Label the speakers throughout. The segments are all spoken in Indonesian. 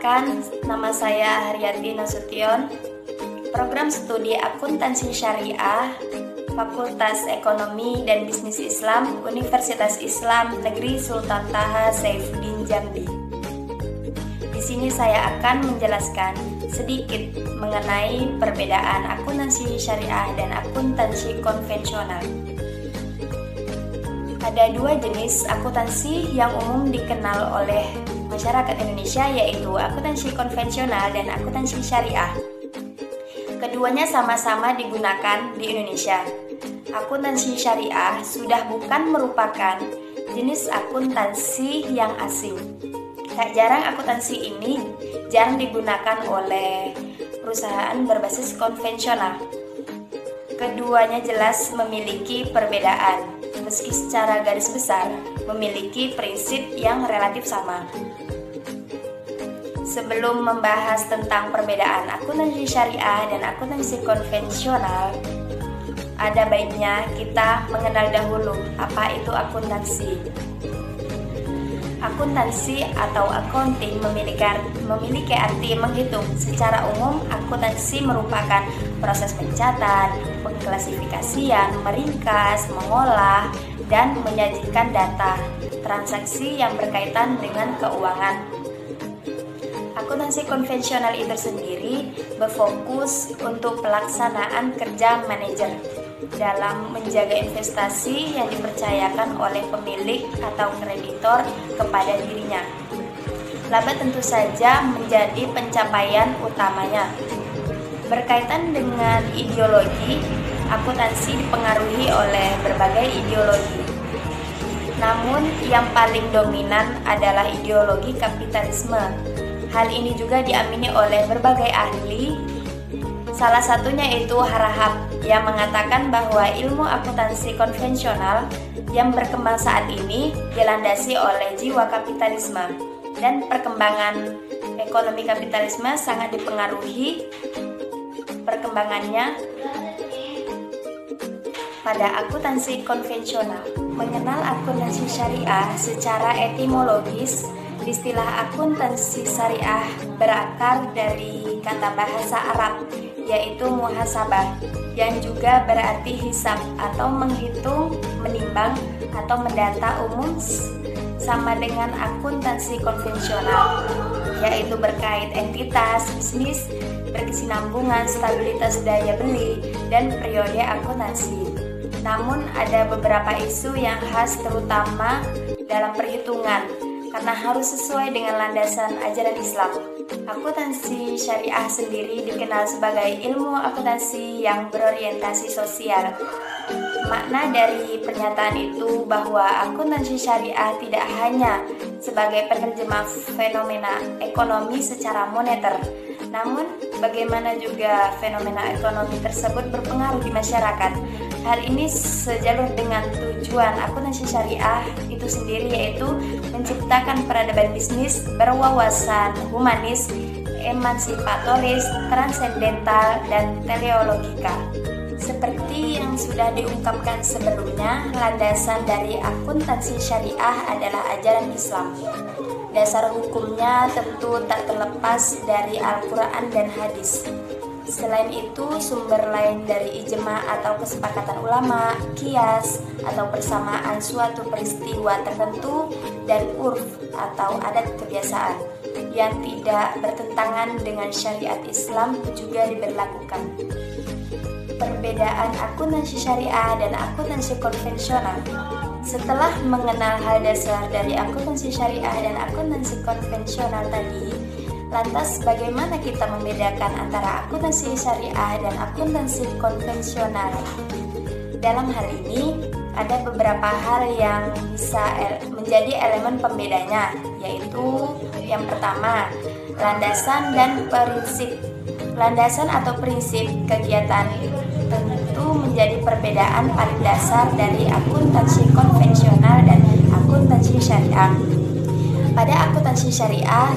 Speaker 1: Perkenalkan, nama saya Haryati Nasution, program studi Akuntansi Syariah, Fakultas Ekonomi dan Bisnis Islam, Universitas Islam Negeri Sultan Taha Saifuddin Jambi. Di sini saya akan menjelaskan sedikit mengenai perbedaan akuntansi syariah dan akuntansi konvensional. Ada dua jenis akuntansi yang umum dikenal oleh masyarakat Indonesia, yaitu akuntansi konvensional dan akuntansi syariah. Keduanya sama-sama digunakan di Indonesia. Akuntansi syariah sudah bukan merupakan jenis akuntansi yang asing. Tak jarang akuntansi ini jarang digunakan oleh perusahaan berbasis konvensional. Keduanya jelas memiliki perbedaan, meski secara garis besar memiliki prinsip yang relatif sama. Sebelum membahas tentang perbedaan akuntansi syariah dan akuntansi konvensional, ada baiknya kita mengenal dahulu apa itu akuntansi. Akuntansi atau accounting memiliki arti menghitung. Secara umum, akuntansi merupakan proses mencatat, pengklasifikasian, meringkas, mengolah, dan menyajikan data transaksi yang berkaitan dengan keuangan. Akuntansi konvensional itu sendiri berfokus untuk pelaksanaan kerja manajer dalam menjaga investasi yang dipercayakan oleh pemilik atau kreditor kepada dirinya. Laba tentu saja menjadi pencapaian utamanya. Berkaitan dengan ideologi, akuntansi dipengaruhi oleh berbagai ideologi. Namun yang paling dominan adalah ideologi kapitalisme. Hal ini juga diamini oleh berbagai ahli. Salah satunya itu Harahap yang mengatakan bahwa ilmu akuntansi konvensional yang berkembang saat ini dilandasi oleh jiwa kapitalisme, dan perkembangan ekonomi kapitalisme sangat dipengaruhi perkembangannya pada akuntansi konvensional. Mengenal akuntansi syariah secara etimologis, istilah akuntansi syariah berakar dari kata bahasa Arab, yaitu muhasabah, yang juga berarti hisab atau menghitung, menimbang, atau mendata umum, sama dengan akuntansi konvensional, yaitu berkait entitas, bisnis, berkesinambungan, stabilitas daya beli, dan periode akuntansi. Namun ada beberapa isu yang khas terutama dalam perhitungan, karena harus sesuai dengan landasan ajaran Islam. Akuntansi syariah sendiri dikenal sebagai ilmu akuntansi yang berorientasi sosial. Makna dari pernyataan itu bahwa akuntansi syariah tidak hanya sebagai penerjemah fenomena ekonomi secara moneter, namun bagaimana juga fenomena ekonomi tersebut berpengaruh di masyarakat. Hal ini sejalur dengan tujuan akuntansi syariah itu sendiri, yaitu menciptakan peradaban bisnis berwawasan humanis, emansipatoris, transendental, dan teleologika. Seperti yang sudah diungkapkan sebelumnya, landasan dari akuntansi syariah adalah ajaran Islam. Dasar hukumnya tentu tak terlepas dari Al-Quran dan hadis. Selain itu, sumber lain dari ijma atau kesepakatan ulama, qiyas atau persamaan suatu peristiwa tertentu, dan urf atau adat kebiasaan yang tidak bertentangan dengan syariat Islam juga diberlakukan. Perbedaan akuntansi syariah dan akuntansi konvensional. Setelah mengenal hal dasar dari akuntansi syariah dan akuntansi konvensional tadi, lantas bagaimana kita membedakan antara akuntansi syariah dan akuntansi konvensional? Dalam hal ini, ada beberapa hal yang bisa menjadi elemen pembedanya, yaitu yang pertama, landasan dan prinsip. Landasan atau prinsip kegiatan tentu menjadi perbedaan paling dasar dari akuntansi konvensional dan akuntansi syariah. Pada akuntansi syariah,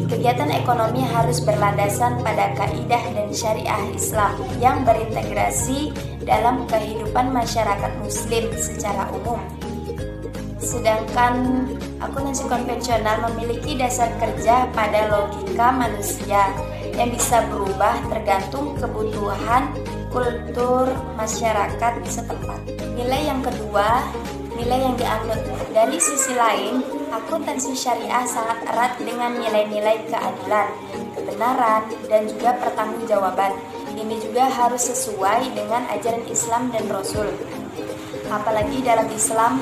Speaker 1: kegiatan ekonomi harus berlandasan pada kaidah dan syariah Islam yang berintegrasi dalam kehidupan masyarakat muslim secara umum. Sedangkan akuntansi konvensional memiliki dasar kerja pada logika manusia yang bisa berubah tergantung kebutuhan kultur masyarakat setempat. Nilai yang kedua, nilai yang dianut. Dari sisi lain, akuntansi syariah sangat erat dengan nilai-nilai keadilan, kebenaran, dan juga pertanggungjawaban. Ini juga harus sesuai dengan ajaran Islam dan Rasul. Apalagi dalam Islam,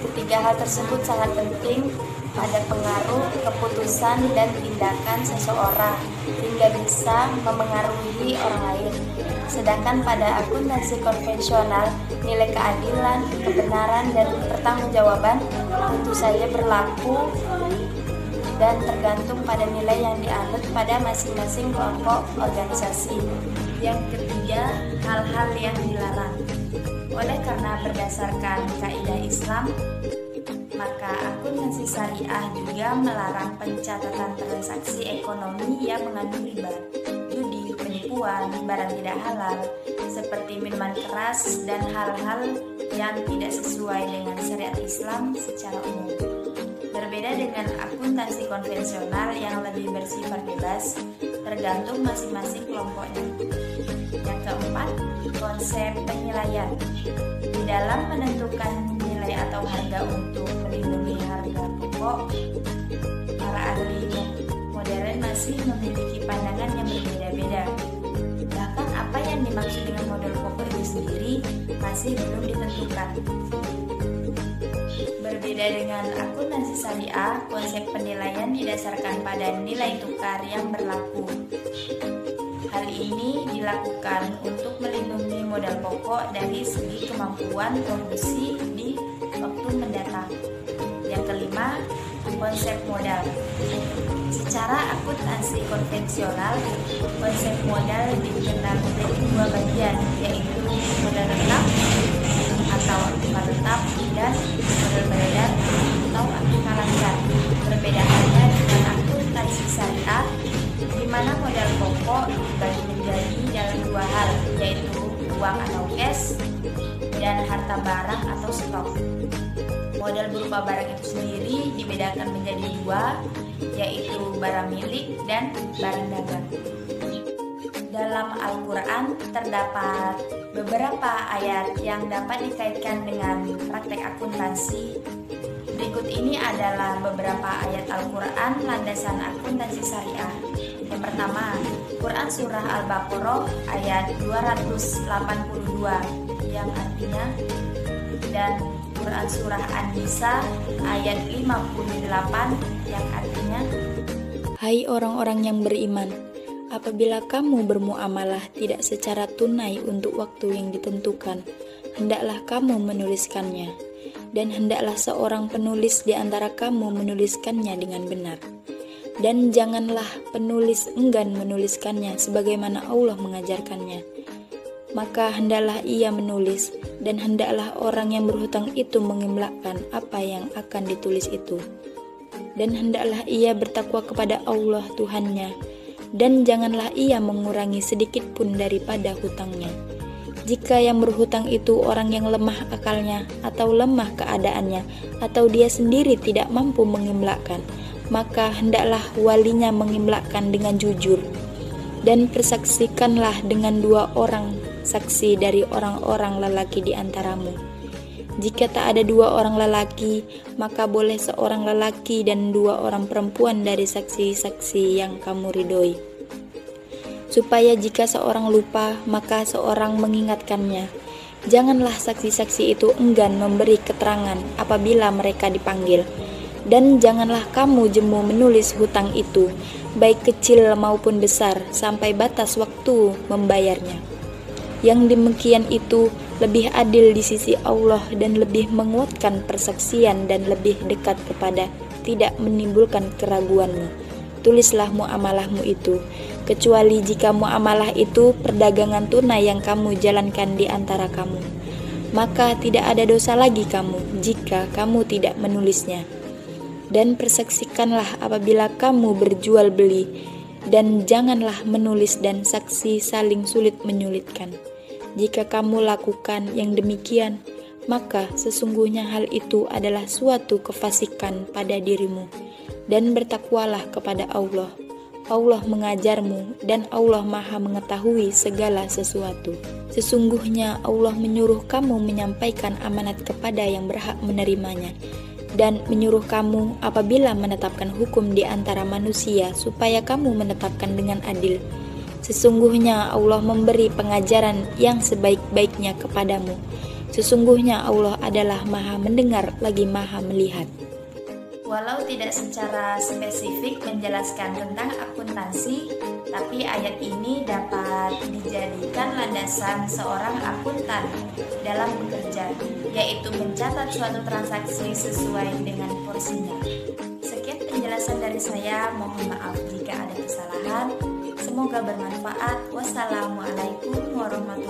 Speaker 1: ketiga hal tersebut sangat penting pada pengaruh keputusan dan tindakan seseorang hingga bisa memengaruhi orang lain. Sedangkan pada akuntansi konvensional, nilai keadilan, kebenaran, dan pertanggungjawaban tentu saja berlaku dan tergantung pada nilai yang dianut pada masing-masing kelompok organisasi. Yang ketiga, hal-hal yang dilarang. Oleh karena berdasarkan kaidah Islam, maka akuntansi syariah juga melarang pencatatan transaksi ekonomi yang mengandung riba, judi, penipuan, barang tidak halal, seperti minuman keras dan hal-hal yang tidak sesuai dengan syariat Islam secara umum. Berbeda dengan akuntansi konvensional yang lebih bersifat bebas, tergantung masing-masing kelompoknya. Yang keempat, konsep penilaian. Di dalam menentukan nilai atau harga untuk melindungi harga pokok, para ahli modern masih memiliki pandangan yang berbeda-beda. Bahkan apa yang dimaksud dengan modal pokok itu sendiri masih belum ditentukan. Berbeda dengan akuntansi syariah, konsep penilaian didasarkan pada nilai tukar yang berlaku. Hal ini dilakukan untuk melindungi modal pokok dari segi kemampuan produksi di waktu mendatang. Yang kelima, konsep modal. Secara akuntansi konvensional, konsep modal dikenal menjadi dua bagian, yaitu modal tetap atau aktiva tetap dan modal beredar atau aktiva lancar. Perbedaannya dengan akuntansi syariah, di mana modal pokok dibagi menjadi dalam dua hal, yaitu uang atau cash dan harta barang atau stok. Modal berupa barang itu sendiri dibedakan menjadi dua, yaitu barang milik dan barang dagang. Dalam Al-Quran terdapat beberapa ayat yang dapat dikaitkan dengan praktek akuntansi. Berikut ini adalah beberapa ayat Al-Quran landasan akuntansi syariah. Yang pertama, Quran Surah Al-Baqarah ayat 282 yang artinya, dan Quran Surah An-Nisa ayat 58 yang artinya,
Speaker 2: Hai orang-orang yang beriman, apabila kamu bermuamalah tidak secara tunai untuk waktu yang ditentukan, hendaklah kamu menuliskannya, dan hendaklah seorang penulis di antara kamu menuliskannya dengan benar. Dan janganlah penulis enggan menuliskannya sebagaimana Allah mengajarkannya. Maka hendaklah ia menulis, dan hendaklah orang yang berhutang itu mengimlakkan apa yang akan ditulis itu. Dan hendaklah ia bertakwa kepada Allah Tuhannya, dan janganlah ia mengurangi sedikit pun daripada hutangnya. Jika yang berhutang itu orang yang lemah akalnya, atau lemah keadaannya, atau dia sendiri tidak mampu mengimlakkan, maka hendaklah walinya mengimlakkan dengan jujur. Dan persaksikanlah dengan 2 orang saksi dari orang-orang lelaki di antaramu. Jika tak ada 2 orang lelaki, maka boleh seorang lelaki dan 2 orang perempuan dari saksi-saksi yang kamu ridhoi. Supaya jika seorang lupa, maka seorang mengingatkannya. Janganlah saksi-saksi itu enggan memberi keterangan apabila mereka dipanggil. Dan janganlah kamu jemu menulis hutang itu, baik kecil maupun besar, sampai batas waktu membayarnya. Yang demikian itu lebih adil di sisi Allah dan lebih menguatkan persaksian dan lebih dekat kepada tidak menimbulkan keraguanmu. Tulislah muamalahmu itu, kecuali jika muamalah itu perdagangan tunai yang kamu jalankan di antara kamu. Maka tidak ada dosa lagi kamu jika kamu tidak menulisnya. Dan persaksikanlah apabila kamu berjual beli, dan janganlah menulis dan saksi saling sulit menyulitkan. Jika kamu lakukan yang demikian, maka sesungguhnya hal itu adalah suatu kefasikan pada dirimu. Dan bertakwalah kepada Allah. Allah mengajarmu dan Allah Maha mengetahui segala sesuatu. Sesungguhnya Allah menyuruh kamu menyampaikan amanat kepada yang berhak menerimanya, dan menyuruh kamu apabila menetapkan hukum di antara manusia supaya kamu menetapkan dengan adil. Sesungguhnya Allah memberi pengajaran yang sebaik-baiknya kepadamu. Sesungguhnya Allah adalah Maha mendengar lagi Maha melihat.
Speaker 1: Walau tidak secara spesifik menjelaskan tentang akuntansi, tapi ayat ini dapat dijadikan landasan seorang akuntan dalam bekerja, yaitu mencatat suatu transaksi sesuai dengan porsinya. Sekian penjelasan dari saya, mohon maaf jika ada kesalahan. Semoga bermanfaat. Wassalamualaikum warahmatullahi wabarakatuh.